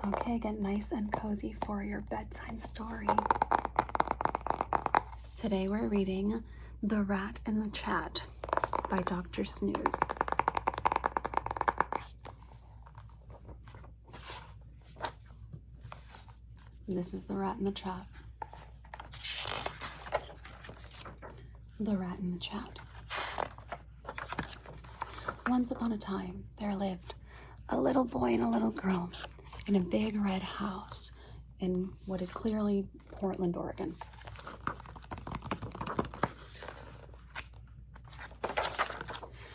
Okay, get nice and cozy for your bedtime story. Today we're reading The Rat in the Chat by Dr. Snooze. This is The Rat in the Chat. The Rat in the Chat. Once upon a time, there lived a little boy and a little girl in a big red house in what is clearly Portland, Oregon.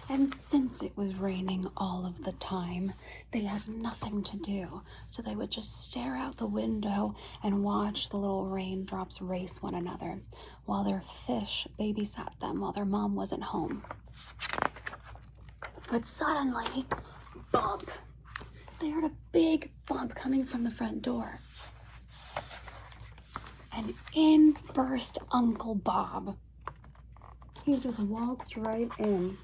And since it was raining all of the time, they had nothing to do, so they would just stare out the window and watch the little raindrops race one another, while their fish babysat them while their mom wasn't home. But suddenly, bump! They heard a big bump coming from the front door. And in burst Uncle Bob. He just waltzed right in.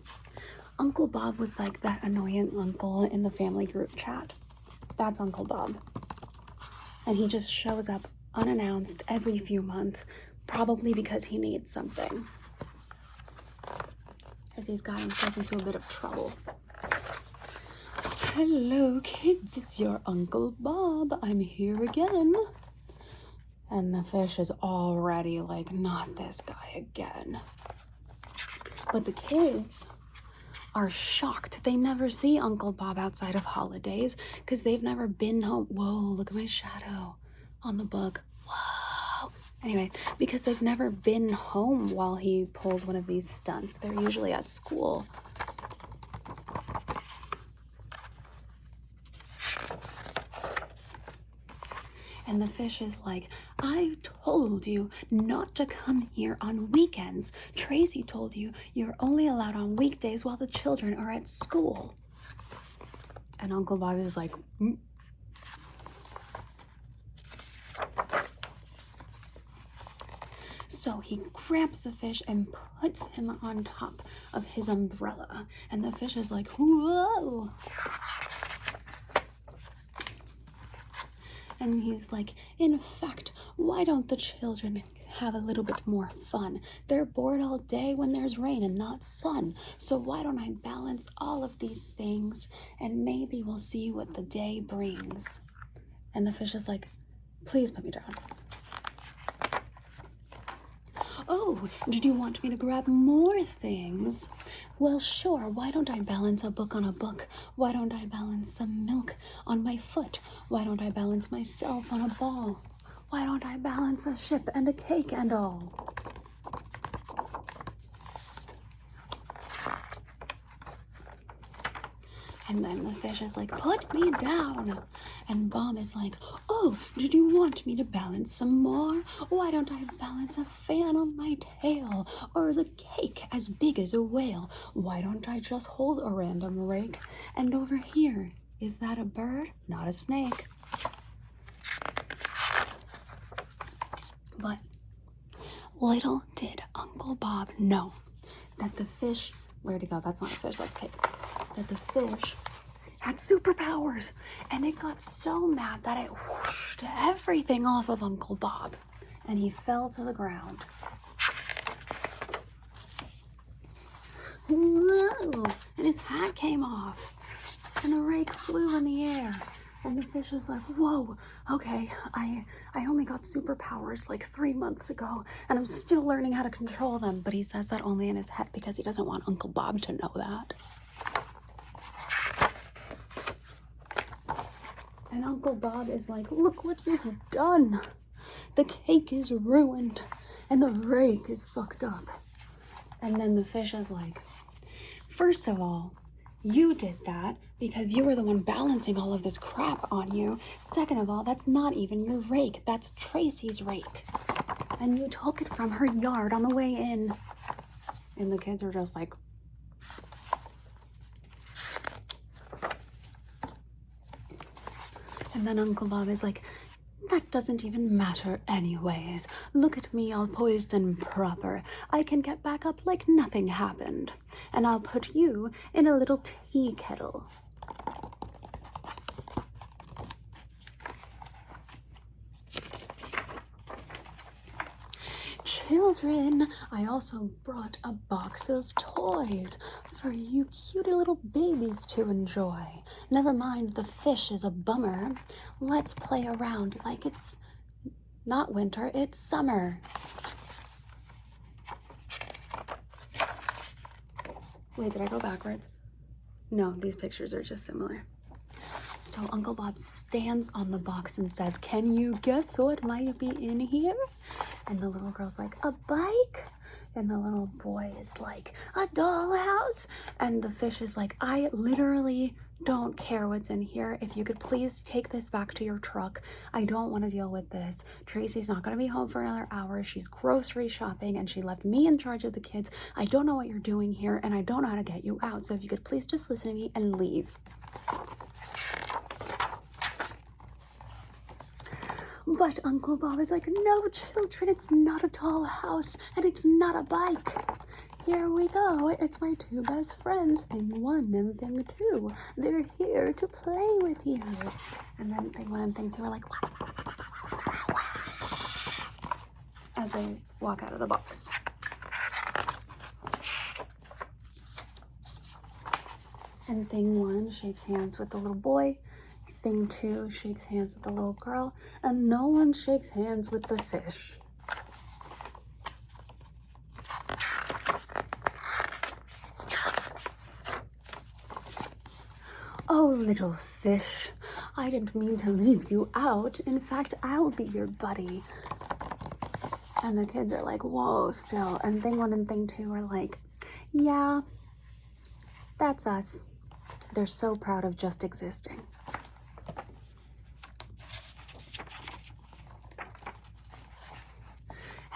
Uncle Bob was like that annoying uncle in the family group chat. That's Uncle Bob. And he just shows up unannounced every few months, probably because he needs something. Because he's got himself into a bit of trouble. Hello, kids, it's your Uncle Bob. I'm here again. And the fish is already like, not this guy again. But the kids are shocked. They never see Uncle Bob outside of holidays because they've never been home. Whoa, look at my shadow on the book. Whoa. Anyway, because they've never been home while he pulled one of these stunts. They're usually at school. And the fish is like, I told you not to come here on weekends. Tracy told you you're only allowed on weekdays while the children are at school. And Uncle Bob is like, So he grabs the fish and puts him on top of his umbrella. And the fish is like, whoa. And he's like, in fact, why don't the children have a little bit more fun? They're bored all day when there's rain and not sun. So why don't I balance all of these things and maybe we'll see what the day brings? And the fish is like, please put me down. Oh, did you want me to grab more things? Well, sure. Why don't I balance a book on a book? Why don't I balance some milk on my foot? Why don't I balance myself on a ball? Why don't I balance a ship and a cake and all? And then the fish is like, put me down. And Bob is like, oh, did you want me to balance some more? Why don't I balance a fan on my tail? Or the cake as big as a whale? Why don't I just hold a random rake? And over here, is that a bird? Not a snake. But little did Uncle Bob know that the fish, where'd it go? That's not a fish, that's cake. That the fish had superpowers, and it got so mad that it whooshed everything off of Uncle Bob, and he fell to the ground. Whoa! And his hat came off, and the rake flew in the air, and the fish is like, whoa, okay, I only got superpowers like 3 months ago, and I'm still learning how to control them, but he says that only in his head because he doesn't want Uncle Bob to know that. And Uncle Bob is like, look what you've done. The cake is ruined and the rake is fucked up. And then the fish is like, first of all, you did that because you were the one balancing all of this crap on you. Second of all, that's not even your rake. That's Tracy's rake. And you took it from her yard on the way in. And the kids are just like, and then Uncle Bob is like, that doesn't even matter anyways. Look at me, all poised and proper. I can get back up like nothing happened. And I'll put you in a little tea kettle. children, I also brought a box of toys for you cutie little babies to enjoy. Never mind, the fish is a bummer. Let's play around like it's not winter, it's summer. Wait, did I go backwards? No, these pictures are just similar. So Uncle Bob stands on the box and says, "Can you guess what might be in here?" And the little girl's like, "A bike?" And the little boy is like, "A dollhouse?" And the fish is like, "I literally don't care what's in here. If you could please take this back to your truck. I don't want to deal with this. Tracy's not going to be home for another hour. She's grocery shopping and she left me in charge of the kids. I don't know what you're doing here and I don't know how to get you out. So if you could please just listen to me and leave." But Uncle Bob is like, "No, children, it's not a tall house and it's not a bike. Here we go. It's my two best friends, thing one and thing two. They're here to play with you." And then thing one and thing two are like, as they walk out of the box. And thing one shakes hands with the little boy. Thing two shakes hands with the little girl, and no one shakes hands with the fish. "Oh, little fish, I didn't mean to leave you out. In fact, I'll be your buddy." And the kids are like, "Whoa, still." And thing one and thing two are like, "Yeah, that's us." They're so proud of just existing.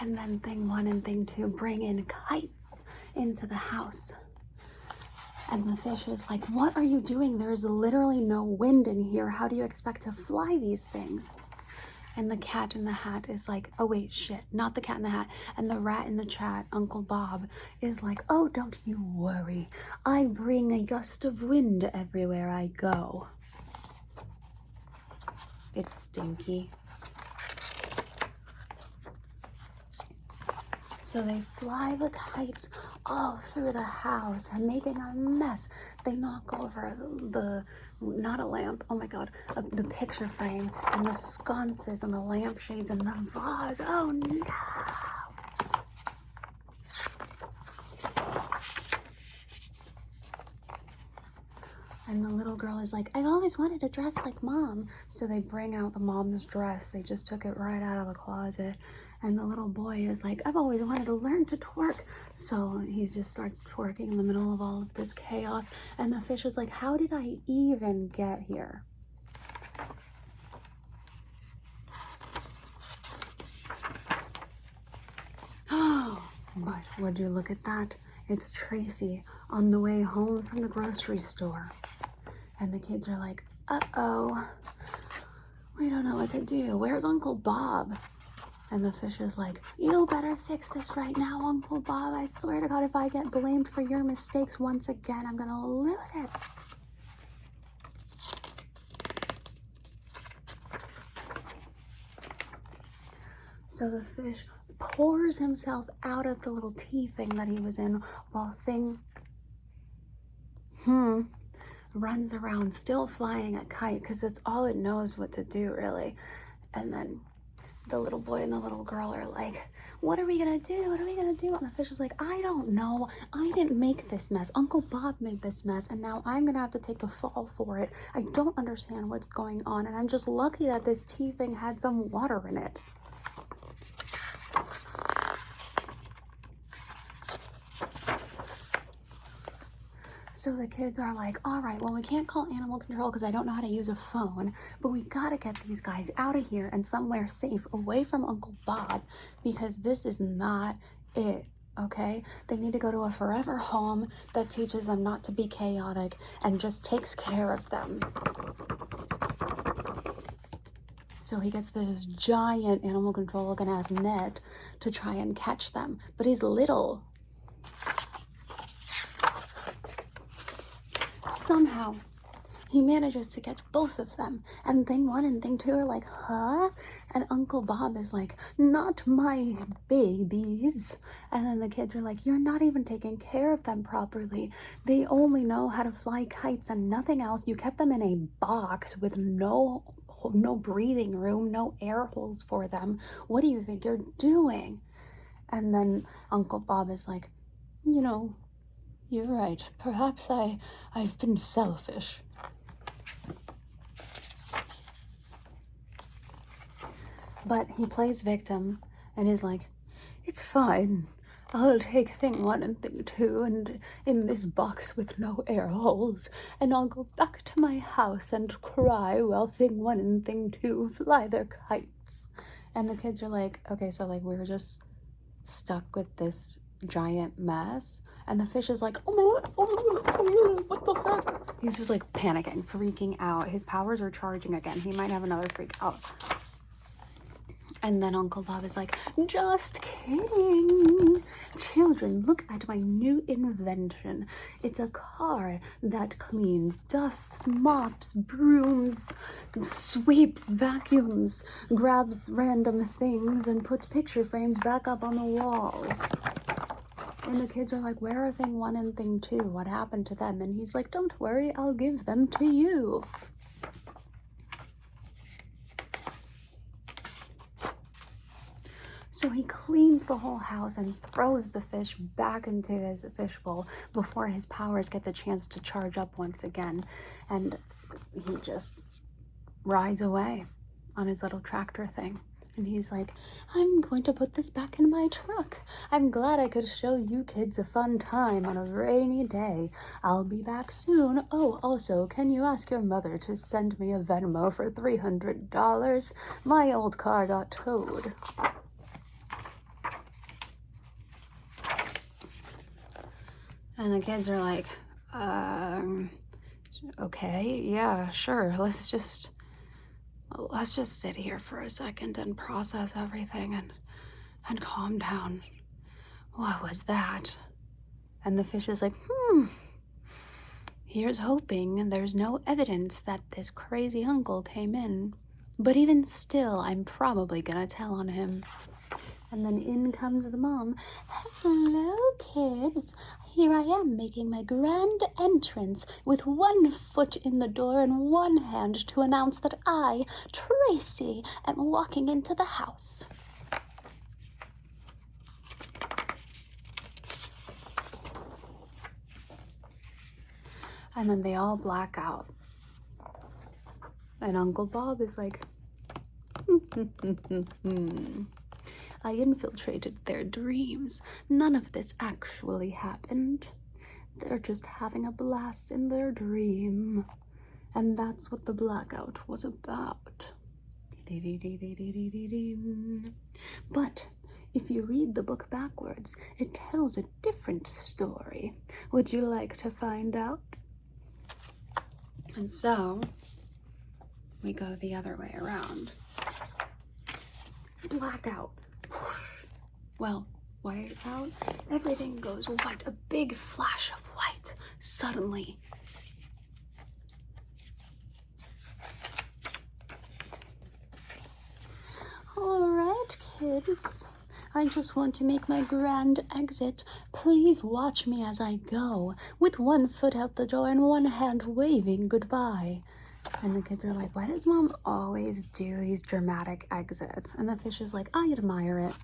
And then thing one and thing two bring in kites into the house. And the fish is like, "What are you doing? There's literally no wind in here. How do you expect to fly these things?" And the cat in the hat is like, "Oh wait, shit, not the cat in the hat." And the rat in the chat, Uncle Bob, is like, "Oh, don't you worry. I bring a gust of wind everywhere I go." It's stinky. So they fly the kites all through the house, making a mess. They knock over not a lamp, oh my God, the picture frame and the sconces and the lampshades and the vase. Oh no! And the little girl is like, "I've always wanted a dress like Mom." So they bring out the mom's dress. They just took it right out of the closet. And the little boy is like, "I've always wanted to learn to twerk." So he just starts twerking in the middle of all of this chaos. And the fish is like, "How did I even get here?" But would you look at that? It's Tracy on the way home from the grocery store. And the kids are like, "Uh-oh, we don't know what to do. Where's Uncle Bob?" And the fish is like, "You better fix this right now, Uncle Bob. I swear to God, if I get blamed for your mistakes once again, I'm gonna lose it." So the fish pours himself out of the little tea thing that he was in while thing runs around still flying a kite because it's all it knows what to do, really. And then the little boy and the little girl are like, "What are we gonna do? What are we gonna do?" And the fish is like, "I don't know. I didn't make this mess. Uncle Bob made this mess, and now I'm gonna have to take the fall for it. I don't understand what's going on, and I'm just lucky that this tea thing had some water in it." So the kids are like, "All right, well, we can't call animal control because I don't know how to use a phone, but we gotta get these guys out of here and somewhere safe away from Uncle Bob because this is not it, okay? They need to go to a forever home that teaches them not to be chaotic and just takes care of them." So he gets this giant animal control looking ass net to try and catch them, but he's little. Somehow, he manages to get both of them. And thing one and thing two are like, huh? And Uncle Bob is like, not my babies. And then the kids are like, you're not even taking care of them properly. They only know how to fly kites and nothing else. You kept them in a box with no breathing room, no air holes for them. What do you think you're doing? And then Uncle Bob is like, you know, you're right. Perhaps I've been selfish. But he plays victim and is like, it's fine. I'll take thing one and thing two and in this box with no air holes, and I'll go back to my house and cry while thing one and thing two fly their kites. And the kids are like, okay, so like we're just stuck with this giant mess. And the fish is like, what the heck? He's just like panicking, freaking out. His powers are charging again. He might have another freak out. And then Uncle Bob is like, just kidding. Children, look at my new invention. It's a car that cleans, dusts, mops, brooms, sweeps, vacuums, grabs random things, and puts picture frames back up on the walls. And the kids are like, where are thing one and thing two? What happened to them? And he's like, don't worry, I'll give them to you. So he cleans the whole house and throws the fish back into his fishbowl before his powers get the chance to charge up once again. And he just rides away on his little tractor thing. And he's like, I'm going to put this back in my truck. I'm glad I could show you kids a fun time on a rainy day. I'll be back soon. Oh, also, can you ask your mother to send me a Venmo for $300? My old car got towed. And the kids are like, okay, yeah, sure. Let's just sit here for a second and process everything and calm down. What was that? And the fish is like, here's hoping, and there's no evidence that this crazy uncle came in. But even still, I'm probably gonna tell on him. And then in comes the mom. Hello, kids. Here I am making my grand entrance with one foot in the door and one hand to announce that I, Tracy, am walking into the house. And then they all black out. And Uncle Bob is like, I infiltrated their dreams. None of this actually happened. They're just having a blast in their dream. And that's what the blackout was about. But if you read the book backwards, it tells a different story. Would you like to find out? And so, we go the other way around. Blackout. Well, white out, everything goes white, a big flash of white, suddenly. All right, kids, I just want to make my grand exit. Please watch me as I go, with one foot out the door and one hand waving goodbye. And the kids are like, why does mom always do these dramatic exits? And the fish is like, I admire it.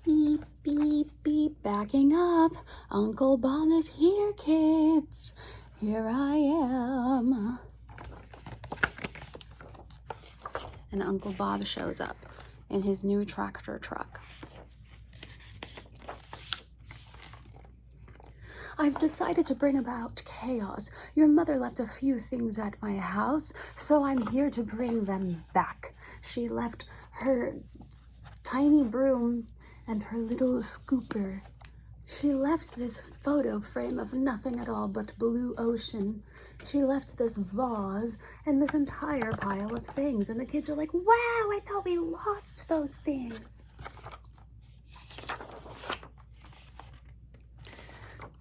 Beep, beep, beep, backing up. Uncle Bob is here, kids. Here I am. And Uncle Bob shows up in his new tractor truck. I've decided to bring about chaos. Your mother left a few things at my house, so I'm here to bring them back. She left her tiny broom and her little scooper. She left this photo frame of nothing at all but blue ocean. She left this vase and this entire pile of things. And the kids are like, wow, I thought we lost those things.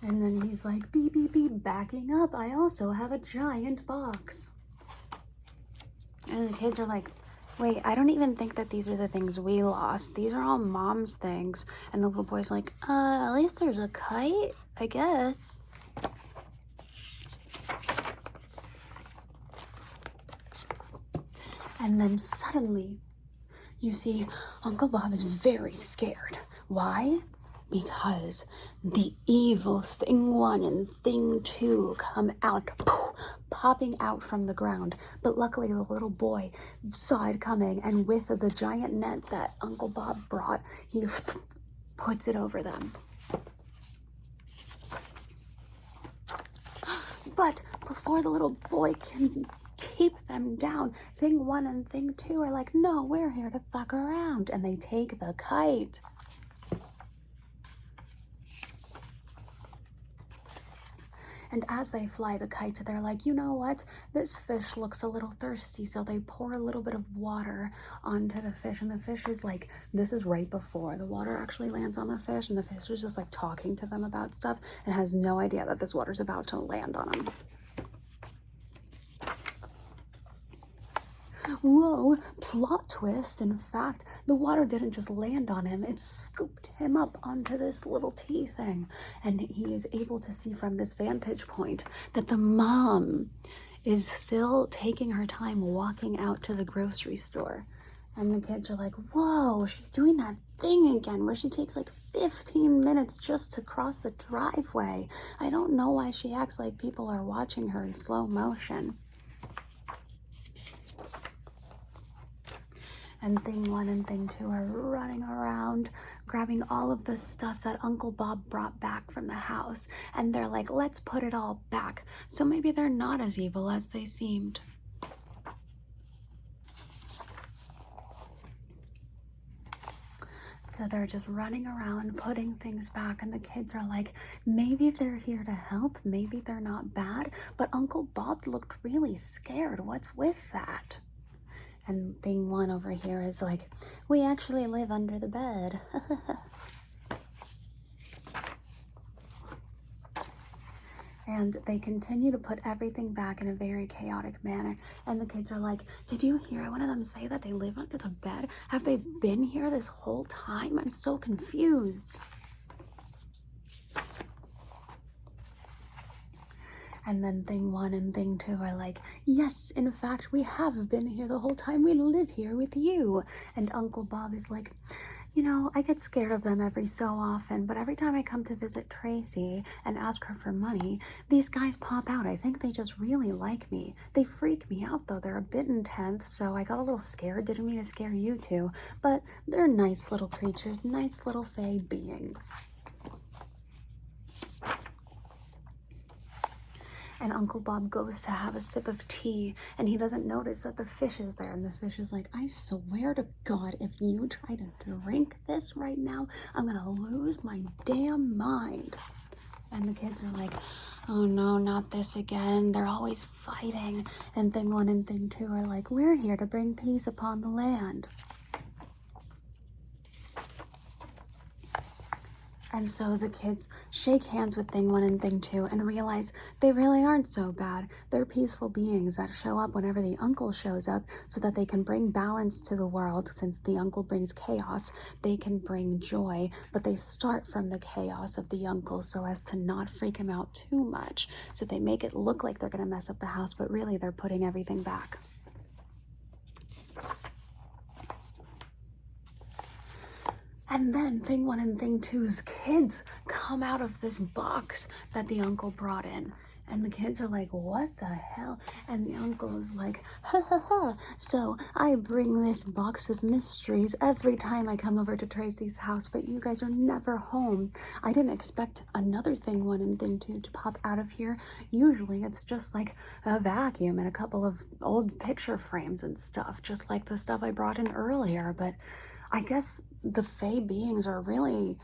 And then he's like, beep, beep, beep, backing up. I also have a giant box. And the kids are like, wait, I don't even think that these are the things we lost. These are all Mom's things. And the little boy's like, at least there's a kite, I guess. And then suddenly, you see, Uncle Bob is very scared. Why? Because the evil thing 1 and thing 2 come out, poof, popping out from the ground. But luckily the little boy saw it coming, and with the giant net that Uncle Bob brought, he puts it over them. But before the little boy can keep them down, thing 1 and thing 2 are like, no, we're here to fuck around. And they take the kite. And as they fly the kite, they're like, you know what? This fish looks a little thirsty. So they pour a little bit of water onto the fish. And the fish is like, this is right before the water actually lands on the fish. And the fish is just like talking to them about stuff and has no idea that this water's about to land on them. Whoa, plot twist. In fact, the water didn't just land on him, it scooped him up onto this little tea thing. And he is able to see from this vantage point that the mom is still taking her time walking out to the grocery store. And the kids are like, whoa, she's doing that thing again where she takes like 15 minutes just to cross the driveway. I don't know why she acts like people are watching her in slow motion. And thing 1 and thing 2 are running around, grabbing all of the stuff that Uncle Bob brought back from the house. And they're like, let's put it all back. So maybe they're not as evil as they seemed. So they're just running around, putting things back. And the kids are like, maybe they're here to help. Maybe they're not bad. But Uncle Bob looked really scared. What's with that? And thing 1 over here is like, we actually live under the bed. And they continue to put everything back in a very chaotic manner. And the kids are like, did you hear one of them say that they live under the bed? Have they been here this whole time? I'm so confused. And then thing 1 and thing 2 are like, yes, in fact, we have been here the whole time. We live here with you. And Uncle Bob is like, you know, I get scared of them every so often, but every time I come to visit Tracy and ask her for money, these guys pop out. I think they just really like me. They freak me out, though. They're a bit intense, so I got a little scared. Didn't mean to scare you two, but they're nice little creatures, nice little fey beings. And Uncle Bob goes to have a sip of tea, and he doesn't notice that the fish is there. And the fish is like, I swear to God, if you try to drink this right now, I'm gonna lose my damn mind. And the kids are like, oh no, not this again. They're always fighting. And thing 1 and thing 2 are like, we're here to bring peace upon the land. And so the kids shake hands with thing 1 and thing 2 and realize they really aren't so bad. They're peaceful beings that show up whenever the uncle shows up so that they can bring balance to the world. Since the uncle brings chaos, they can bring joy, but they start from the chaos of the uncle so as to not freak him out too much. So they make it look like they're going to mess up the house, but really they're putting everything back. And then thing 1 and thing 2's kids come out of this box that the uncle brought in. And the kids are like, what the hell? And the uncle is like, ha ha ha. So I bring this box of mysteries every time I come over to Tracy's house, but you guys are never home. I didn't expect another thing 1 and thing 2 to pop out of here. Usually it's just like a vacuum and a couple of old picture frames and stuff, just like the stuff I brought in earlier. But I guess the Fae beings are really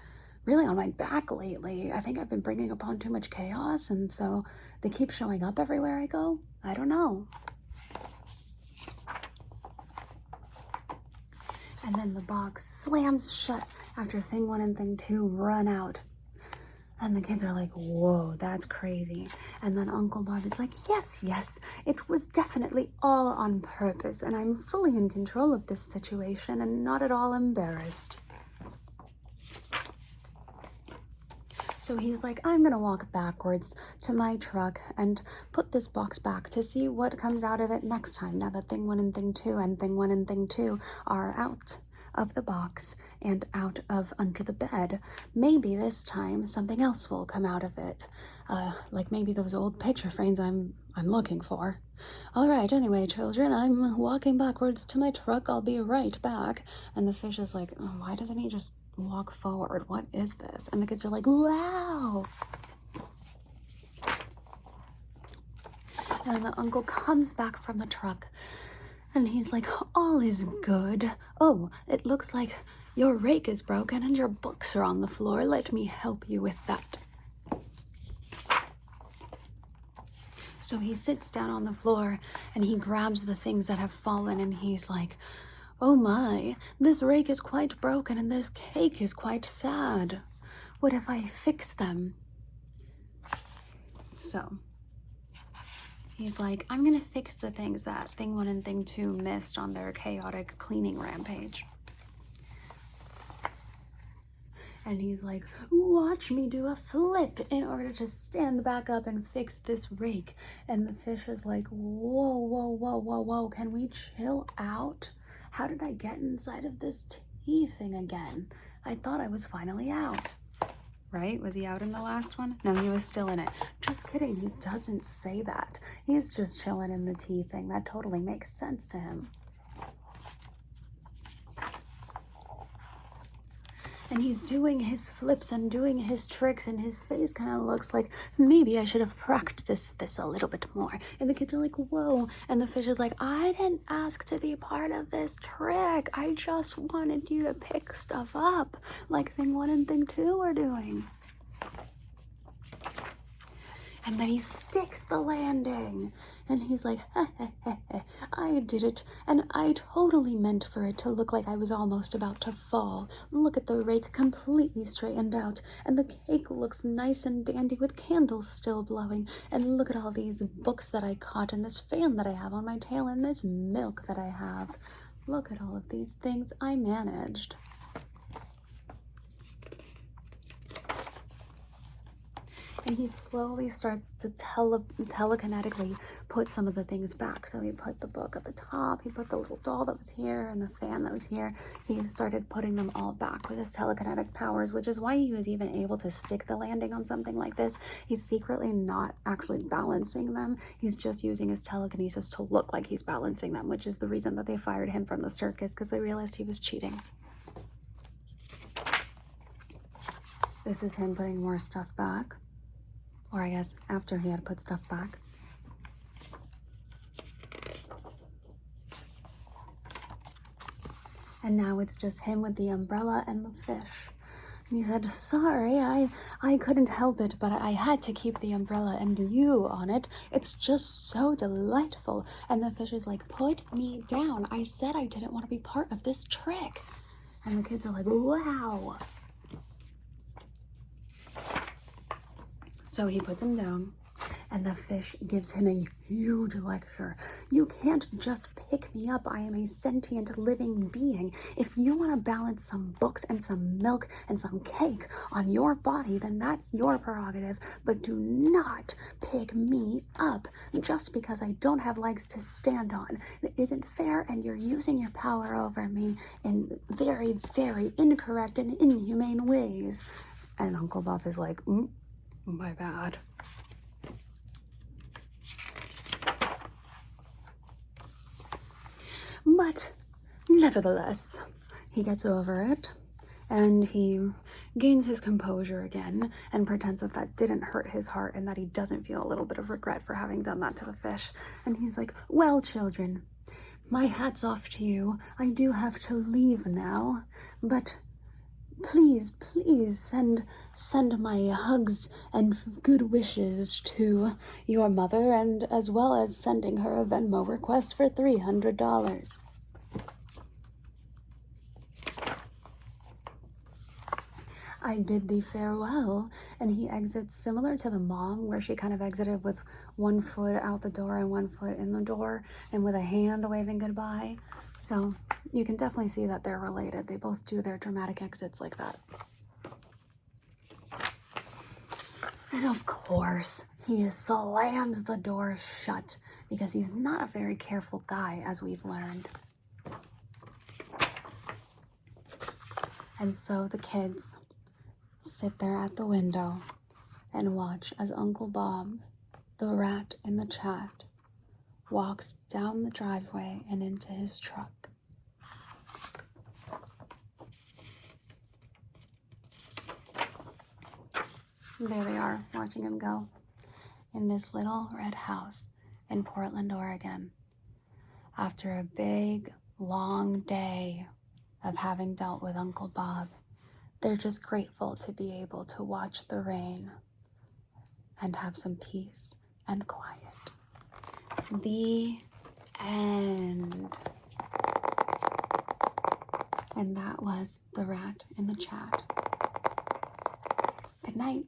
on my back lately. I think I've been bringing upon too much chaos, and so they keep showing up everywhere I go. I don't know. And then the box slams shut after thing 1 and thing 2 run out. And the kids are like, whoa, that's crazy. And then Uncle Bob is like, yes, it was definitely all on purpose, and I'm fully in control of this situation and not at all embarrassed. So he's like, I'm gonna walk backwards to my truck and put this box back to see what comes out of it next time, now that thing 1 and thing 2 and thing 1 and thing 2 are out of the box and out of under the bed. Maybe this time something else will come out of it, like maybe those old picture frames I'm looking for. All right, anyway, children, I'm walking backwards to my truck. I'll be right back. And the fish is like, oh, why doesn't he just walk forward? What is this? And the kids are like, wow. And the uncle comes back from the truck and he's like, all is good. Oh, it looks like your rake is broken and your books are on the floor. Let me help you with that. So he sits down on the floor and he grabs the things that have fallen and he's like, oh my, this rake is quite broken and this cake is quite sad. What if I fix them? So he's like, I'm gonna fix the things that thing 1 and thing 2 missed on their chaotic cleaning rampage. And he's like, watch me do a flip in order to stand back up and fix this rake. And the fish is like, whoa, can we chill out? How did I get inside of this tea thing again? I thought I was finally out. Right? Was he out in the last one? No, he was still in it. Just kidding, he doesn't say that. He's just chilling in the tea thing. That totally makes sense to him. And he's doing his flips and doing his tricks, and his face kind of looks like, maybe I should have practiced this a little bit more. And the kids are like, whoa. And the fish is like, I didn't ask to be part of this trick. I just wanted you to pick stuff up like thing 1 and thing 2 are doing. And then he sticks the landing. And he's like, I did it. And I totally meant for it to look like I was almost about to fall. Look at the rake completely straightened out. And the cake looks nice and dandy with candles still blowing. And look at all these books that I caught and this fan that I have on my tail and this milk that I have. Look at all of these things I managed. And he slowly starts to telekinetically put some of the things back. So he put the book at the top, he put the little doll that was here, and the fan that was here. He started putting them all back with his telekinetic powers, which is why he was even able to stick the landing on something like this. He's secretly not actually balancing them. He's just using his telekinesis to look like he's balancing them, which is the reason that they fired him from the circus, because they realized he was cheating. This is him putting more stuff back. Or I guess after he had put stuff back. And now it's just him with the umbrella and the fish. And he said, sorry, I couldn't help it, but I had to keep the umbrella and you on it. It's just so delightful. And the fish is like, put me down. I said I didn't want to be part of this trick. And the kids are like, wow. So he puts him down, and the fish gives him a huge lecture. You can't just pick me up. I am a sentient living being. If you want to balance some books and some milk and some cake on your body, then that's your prerogative. But do not pick me up just because I don't have legs to stand on. It isn't fair, and you're using your power over me in very, very incorrect and inhumane ways. And Uncle Bob is like, my bad. But nevertheless, he gets over it and he gains his composure again and pretends that that didn't hurt his heart and that he doesn't feel a little bit of regret for having done that to the fish. And he's like, well, children, my hat's off to you. I do have to leave now, but please send my hugs and good wishes to your mother, and as well as sending her a Venmo request for $300. I bid thee farewell. And he exits similar to the mom, where she kind of exited with one foot out the door and one foot in the door and with a hand waving goodbye. So you can definitely see that they're related. They both do their dramatic exits like that. And of course, he slams the door shut because he's not a very careful guy, as we've learned. And so the kids sit there at the window and watch as Uncle Bob, the rat in the chat, walks down the driveway and into his truck. There they are, watching him go in this little red house in Portland, Oregon. After a big, long day of having dealt with Uncle Bob, they're just grateful to be able to watch the rain and have some peace and quiet. The end. And that was The Rat in the Chat. Good night.